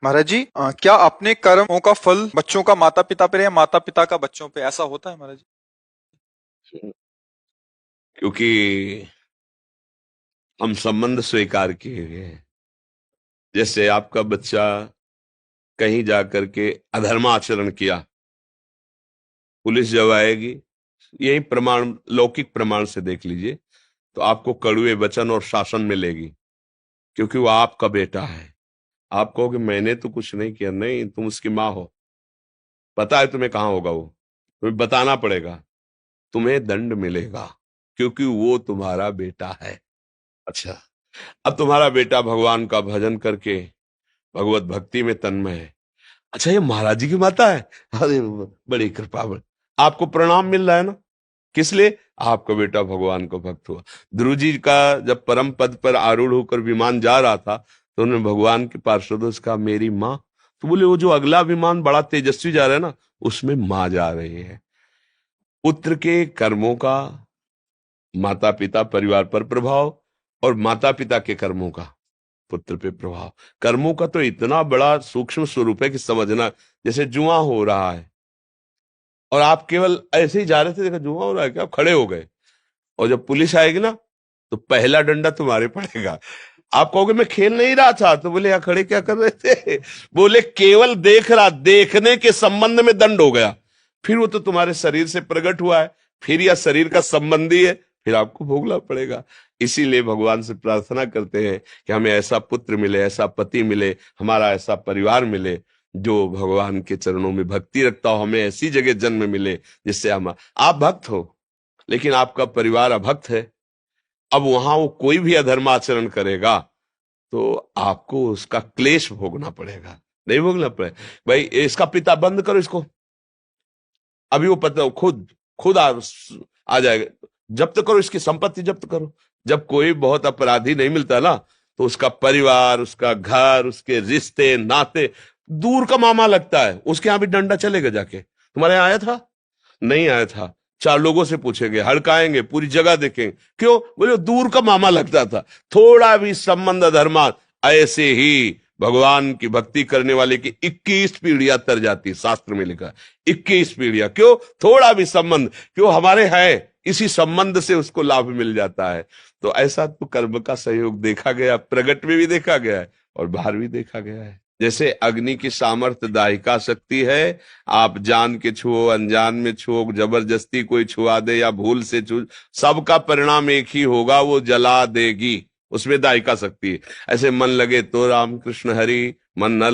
महाराज जी, क्या अपने कर्मों का फल बच्चों का माता पिता पे या माता पिता का बच्चों पे, ऐसा होता है महाराज जी? क्योंकि हम संबंध स्वीकार किए हुए हैं। जैसे आपका बच्चा कहीं जाकर के अधर्माचरण किया, पुलिस जब आएगी, यही प्रमाण लौकिक प्रमाण से देख लीजिए, तो आपको कड़वे वचन और शासन मिलेगी, क्योंकि वो आपका बेटा है। आप कहोगे मैंने तो कुछ नहीं किया। नहीं, तुम उसकी माँ हो, पता है तुम्हें कहाँ होगा वो, तुम्हें बताना पड़ेगा, तुम्हें दंड मिलेगा, क्योंकि वो तुम्हारा बेटा है। अच्छा, अब तुम्हारा बेटा भगवान का भजन करके भगवत भक्ति में तन्मय है। अच्छा, ये महाराज जी की माता है। अरे बड़ी कृपा, आपको प्रणाम मिल रहा है ना, किस लिए? आपका बेटा भगवान का भक्त हुआ। ध्रुव जी का जब परम पद पर आरूढ़ होकर विमान जा रहा था, तो उन्होंने भगवान के पार्षदों से कहा मेरी माँ। तो बोले वो जो अगला विमान बड़ा तेजस्वी जा रहा है ना, उसमें माँ जा रही है। पुत्र के कर्मों का माता पिता परिवार पर प्रभाव, और माता पिता के कर्मों का पुत्र पे प्रभाव। कर्मों का तो इतना बड़ा सूक्ष्म स्वरूप है कि समझना, जैसे जुआ हो रहा है और आप केवल ऐसे ही जा रहे थे, देखा जुआ हो रहा है क्या, आप खड़े हो गए, और जब पुलिस आएगी ना, तो पहला डंडा तुम्हारे पड़ेगा। आप कहोगे मैं खेल नहीं रहा था, तो बोले यहाँ खड़े क्या कर रहे थे? बोले केवल देख रहा, देखने के संबंध में दंड हो गया। फिर वो तो तुम्हारे शरीर से प्रकट हुआ है, फिर यह शरीर का संबंधी है, फिर आपको भोगना पड़ेगा। इसीलिए भगवान से प्रार्थना करते हैं कि हमें ऐसा पुत्र मिले, ऐसा पति मिले, हमारा ऐसा परिवार मिले जो भगवान के चरणों में भक्ति रखता हो। हमें ऐसी जगह जन्म मिले जिससे हम, आप भक्त हो लेकिन आपका परिवार अभक्त है, अब वहां वो कोई भी अधर्म आचरण करेगा तो आपको उसका क्लेश भोगना पड़ेगा, नहीं भोगना पड़ेगा। भाई इसका पिता बंद करो इसको, अभी वो पता खुद खुद आ जाएगा। जब्त करो, इसकी संपत्ति जब्त करो। जब कोई बहुत अपराधी नहीं मिलता ना, तो उसका परिवार, उसका घर, उसके रिश्ते नाते दूर का मामा लगता है। उसके यहां भी डंडा चलेगा जाके, तुम्हारे यहाँ आया था? नहीं आया था। चार लोगों से पूछेंगे, हड़काएंगे, पूरी जगह देखेंगे, क्यों? बोले दूर का मामा लगता था। थोड़ा भी संबंध धर्मा, ऐसे ही भगवान की भक्ति करने वाले की 21 पीढ़ियां तर जाती है, शास्त्र में लिखा 21 पीढ़ियां। क्यों? थोड़ा भी संबंध, क्यों? हमारे है, इसी संबंध से उसको लाभ मिल जाता है। तो ऐसा तो कर्म का सहयोग देखा गया, प्रगट में भी देखा गया है और बाहर भी देखा गया है। जैसे अग्नि की सामर्थ्य दाहिका शक्ति है, आप जान के छुओ, अनजान में छुओ, जबरदस्ती कोई छुआ दे या भूल से छू, सबका परिणाम एक ही होगा, वो जला देगी। उसमें दाहिका शक्ति है। ऐसे मन लगे तो राम कृष्ण हरि, मन न